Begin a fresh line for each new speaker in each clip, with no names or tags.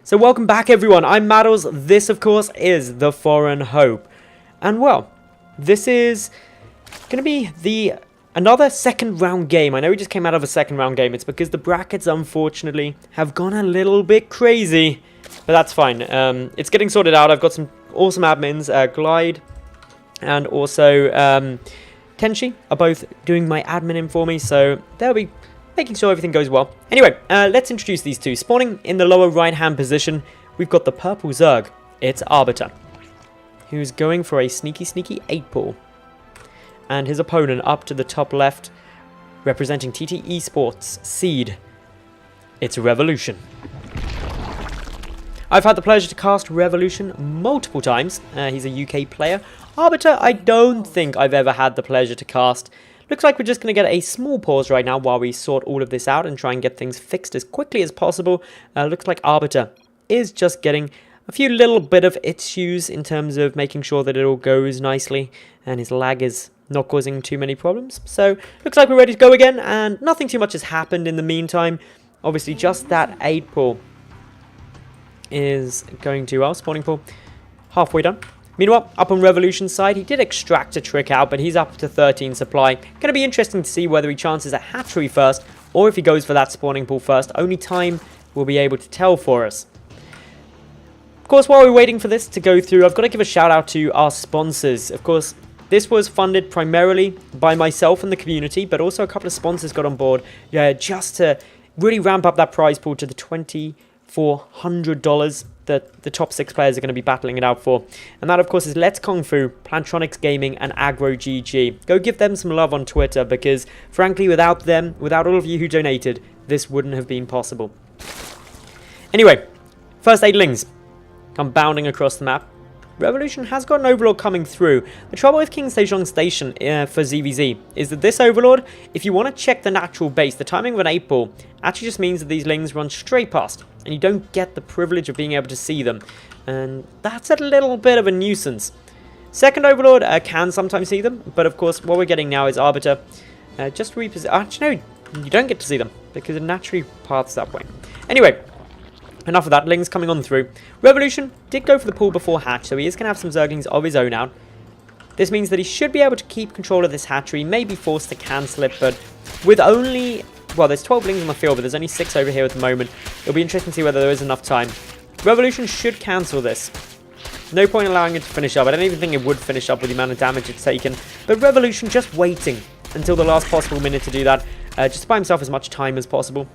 So welcome back everyone, I'm Maddles, this of course is The Foreign Hope. And well, this is going to be another second round game. I know we just came out of a second round game, it's because the brackets unfortunately have gone a little bit crazy. But that's fine, it's getting sorted out. I've got some awesome admins, Glide and also KenZy are both doing my admin for me, so they'll be making sure everything goes well. Anyway, let's introduce these two. Spawning in the lower right-hand position, we've got the purple ZvZ. It's Arbiter, who's going for a sneaky 8-ball. And his opponent up to the top left, representing TT Esports Seed. It's Revolution. I've had the pleasure to cast Revolution multiple times. He's a UK player. Arbiter, I don't think I've ever had the pleasure to cast. Looks like we're just going to get a small pause right now while we sort all of this out and try and get things fixed as quickly as possible. Looks like Arbiter is just getting a few little bit of issues in terms of making sure that it all goes nicely and his lag is not causing too many problems. So looks like we're ready to go again, and nothing too much has happened in the meantime. Obviously just that 8-ball is going too well. Spawning pool halfway done. Meanwhile, up on Revolution's side, he did extract a trick out, but he's up to 13 supply. Going to be interesting to see whether he chances a hatchery first, or if he goes for that spawning pool first. Only time will be able to tell for us. Of course, while we're waiting for this to go through, I've got to give a shout out to our sponsors. Of course, this was funded primarily by myself and the community, but also a couple of sponsors got on board just to really ramp up that prize pool to the $2,400 that the top 6 players are going to be battling it out for. And that, of course, is Let's Kung Fu, Plantronics Gaming, and NMrUUG. Go give them some love on Twitter, because, frankly, without them, without all of you who donated, this wouldn't have been possible. Anyway, first 8 lings come bounding across the map. Revolution has got an Overlord coming through. The trouble with King Sejong Station for ZvZ is that this Overlord, if you want to check the natural base, the timing of an 8-ball actually just means that these lings run straight past, and you don't get the privilege of being able to see them. And that's a little bit of a nuisance. Second Overlord can sometimes see them, but of course what we're getting now is Arbiter just reposition. Actually, no, you don't get to see them, because it naturally paths that way. Anyway, enough of that. Lings coming on through. Revolution did go for the pool before hatch, so he is going to have some Zerglings of his own out. This means that he should be able to keep control of this hatchery. He may be forced to cancel it, but with only... well, there's 12 lings on the field, but there's only 6 over here at the moment. It'll be interesting to see whether there is enough time. Revolution should cancel this. No point allowing it to finish up. I don't even think it would finish up with the amount of damage it's taken. But Revolution just waiting until the last possible minute to do that. Just to buy himself as much time as possible.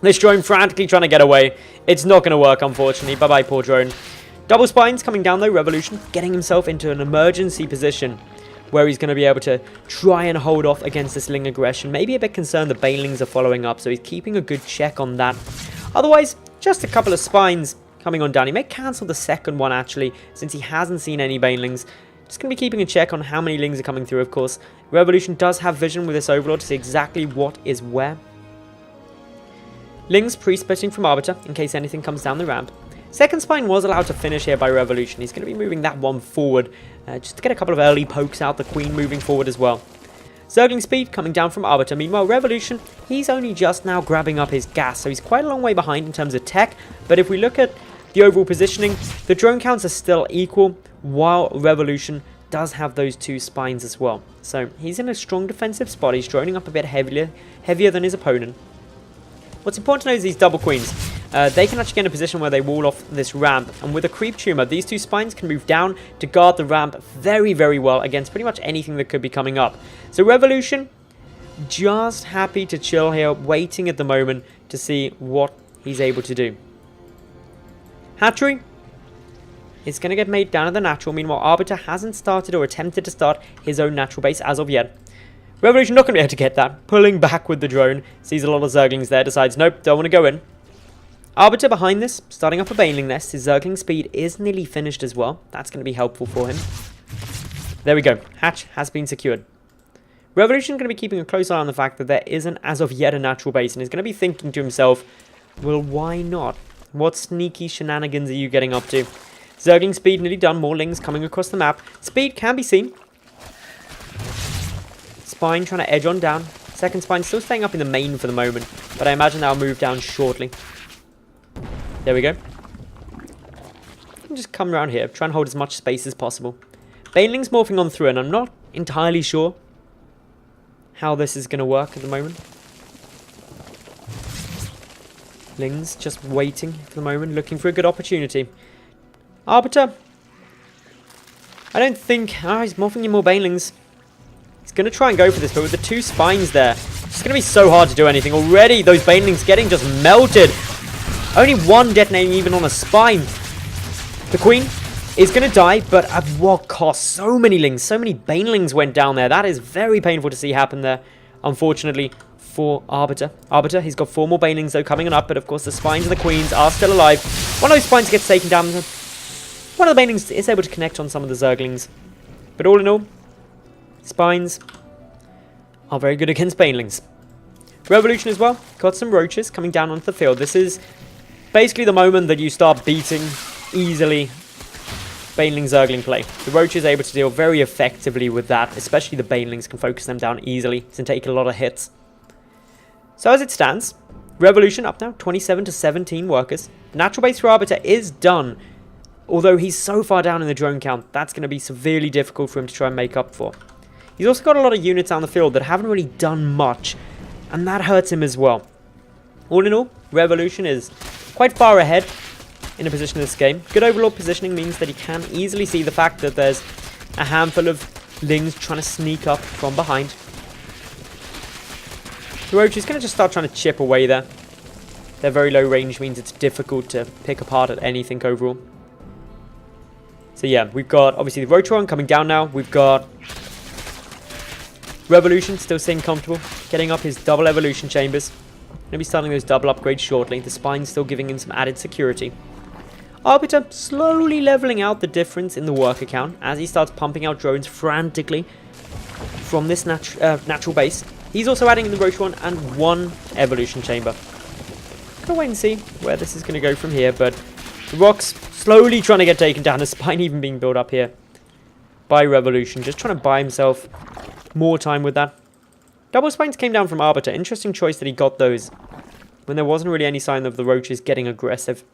This drone frantically trying to get away. It's not going to work, unfortunately. Bye-bye, poor drone. Double spines coming down, though. Revolution getting himself into an emergency position where he's going to be able to try and hold off against this ling aggression. Maybe a bit concerned the banelings are following up, so he's keeping a good check on that. Otherwise, just a couple of spines coming on down. He may cancel the second one, actually, since he hasn't seen any banelings. Just going to be keeping a check on how many lings are coming through, of course. Revolution does have vision with this Overlord to see exactly what is where. Lings pre-splitting from Arbiter in case anything comes down the ramp. Second spine was allowed to finish here by Revolution. He's going to be moving that one forward just to get a couple of early pokes out. The Queen moving forward as well. Zergling speed coming down from Arbiter. Meanwhile, Revolution, he's only just now grabbing up his gas, so he's quite a long way behind in terms of tech. But if we look at the overall positioning, the drone counts are still equal, while Revolution does have those 2 spines as well. So he's in a strong defensive spot. He's droning up a bit heavier than his opponent. What's important to know is these double queens. They can actually get in a position where they wall off this ramp. And with a creep tumor, these 2 spines can move down to guard the ramp very, very well against pretty much anything that could be coming up. So Revolution, just happy to chill here, waiting at the moment to see what he's able to do. Hatchery is going to get made down at the natural. Meanwhile, Arbiter hasn't started or attempted to start his own natural base as of yet. Revolution not going to be able to get that. Pulling back with the drone. Sees a lot of Zerglings there. Decides, nope, don't want to go in. Arbiter behind this. Starting up a baneling nest. His Zergling speed is nearly finished as well. That's going to be helpful for him. There we go. Hatch has been secured. Revolution going to be keeping a close eye on the fact that there isn't as of yet a natural base. And he's going to be thinking to himself, well, why not? What sneaky shenanigans are you getting up to? Zergling speed nearly done. More lings coming across the map. Speed can be seen. Spine trying to edge on down. Second spine still staying up in the main for the moment, but I imagine that'll move down shortly. There we go. can just come around here, try and hold as much space as possible. Baneling's morphing on through, and I'm not entirely sure how this is going to work at the moment. Ling's just waiting for the moment, looking for a good opportunity. Arbiter. I don't think... Oh, he's morphing in more banelings. He's going to try and go for this, but with the 2 spines there, it's going to be so hard to do anything. Already, those banelings getting just melted. Only 1 detonating even on a spine. The queen is going to die, but at what cost? So many lings, so many banelings went down there. That is very painful to see happen there, unfortunately, for Arbiter. Arbiter, he's got 4 more banelings, though, coming on up, but of course the spines and the queens are still alive. One of those spines gets taken down. One of the banelings is able to connect on some of the zerglings. But all in all, spines are very good against banelings. Revolution as well. Got some roaches coming down onto the field. This is basically the moment that you start beating easily baneling zergling play. The roach is able to deal very effectively with that, especially the banelings can focus them down easily and take a lot of hits. So as it stands, Revolution up now, 27 to 17 workers. The natural base for Arbiter is done, although he's so far down in the drone count, that's going to be severely difficult for him to try and make up for. He's also got a lot of units on the field that haven't really done much, and that hurts him as well. All in all, Revolution is quite far ahead in a position in this game. Good overall positioning means that he can easily see the fact that there's a handful of lings trying to sneak up from behind. The roach is going to just start trying to chip away there. Their very low range means it's difficult to pick apart at anything overall. So yeah, we've got obviously the Rotron coming down now. We've got Revolution still staying comfortable, getting up his double evolution chambers. Going to be starting those double upgrades shortly. The spine's still giving him some added security. Arbiter slowly leveling out the difference in the worker count as he starts pumping out drones frantically from this natural base. He's also adding in the Rotron and 1 evolution chamber. Gonna wait and see where this is going to go from here, but the rocks slowly trying to get taken down. A spine even being built up here by Revolution, just trying to buy himself more time with that. Double spines came down from Arbiter. Interesting choice that he got those when there wasn't really any sign of the roaches getting aggressive.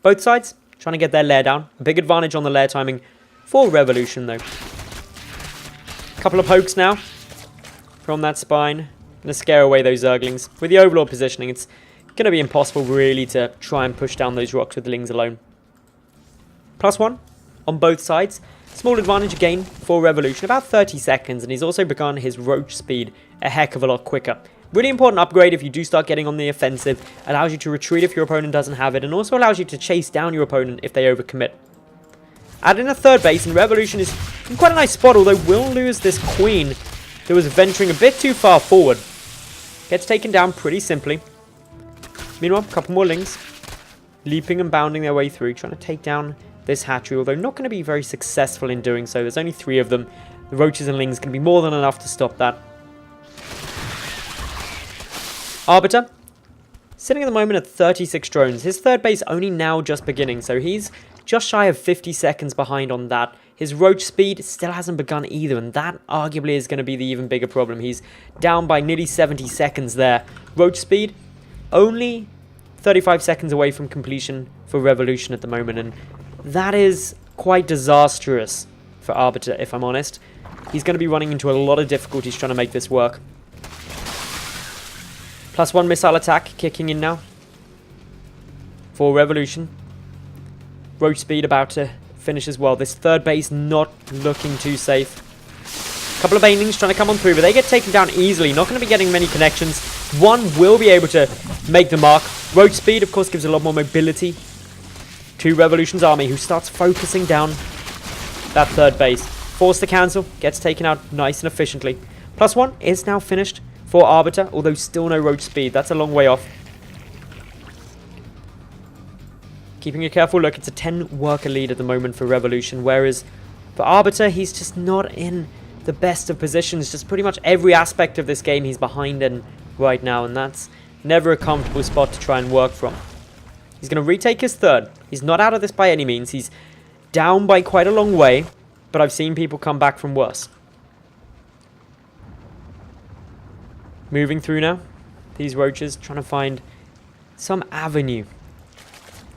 Both sides trying to get their lair down. A big advantage on the lair timing for Revolution, though. Couple of pokes now from that spine. Going to scare away those zerglings. With the overlord positioning, it's going to be impossible really to try and push down those rocks with the lings alone. +1 on both sides. Small advantage again for Revolution, about 30 seconds, and he's also begun his roach speed a heck of a lot quicker. Really important upgrade if you do start getting on the offensive. Allows you to retreat if your opponent doesn't have it, and also allows you to chase down your opponent if they overcommit. Add in a 3rd base, and Revolution is in quite a nice spot, although will lose this queen that was venturing a bit too far forward. Gets taken down pretty simply. Meanwhile, a couple more lings leaping and bounding their way through, trying to take down this hatchery, although not going to be very successful in doing so. There's only 3 of them. The roaches and lings going to be more than enough to stop that. Arbiter, sitting at the moment at 36 drones. His 3rd base only now just beginning, so he's just shy of 50 seconds behind on that. His roach speed still hasn't begun either, and that arguably is going to be the even bigger problem. He's down by nearly 70 seconds there. Roach speed, only 35 seconds away from completion for Revolution at the moment, and that is quite disastrous for Arbiter, if I'm honest. He's going to be running into a lot of difficulties trying to make this work. +1 missile attack kicking in now for Revolution. Roach speed about to finish as well. This 3rd base not looking too safe. Couple of banelings trying to come on through, but they get taken down easily. Not going to be getting many connections. 1 will be able to make the mark. Roach speed, of course, gives a lot more mobility to Revolution's army, who starts focusing down that 3rd base. Forced to cancel, gets taken out nice and efficiently. +1 is now finished for Arbiter, although still no roach speed. That's a long way off. Keeping a careful look, it's a 10 worker lead at the moment for Revolution, whereas for Arbiter, he's just not in the best of positions. Just pretty much every aspect of this game he's behind in right now, and that's never a comfortable spot to try and work from. He's going to retake his 3rd. He's not out of this by any means. He's down by quite a long way, but I've seen people come back from worse. Moving through now. These roaches trying to find some avenue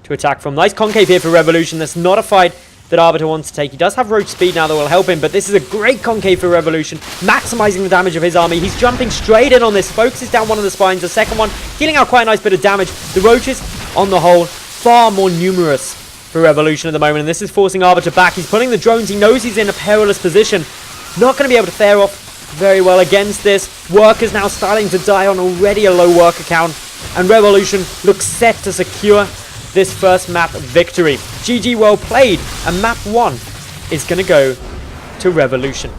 to to attack from. Nice concave here for Revolution. That's not a fight that Arbiter wants to take. He does have roach speed now that will help him, but this is a great concave for Revolution, maximizing the damage of his army. He's jumping straight in on this, focuses down one of the spines, the second one dealing out quite a nice bit of damage. The roaches, on the whole, far more numerous for Revolution at the moment, and this is forcing Arbiter back. He's pulling the drones. He knows he's in a perilous position. Not going to be able to fare off very well against this. Workers now starting to die on already a low worker count, and Revolution looks set to secure this first map victory. GG, well played, and map 1 is going to go to Revolution.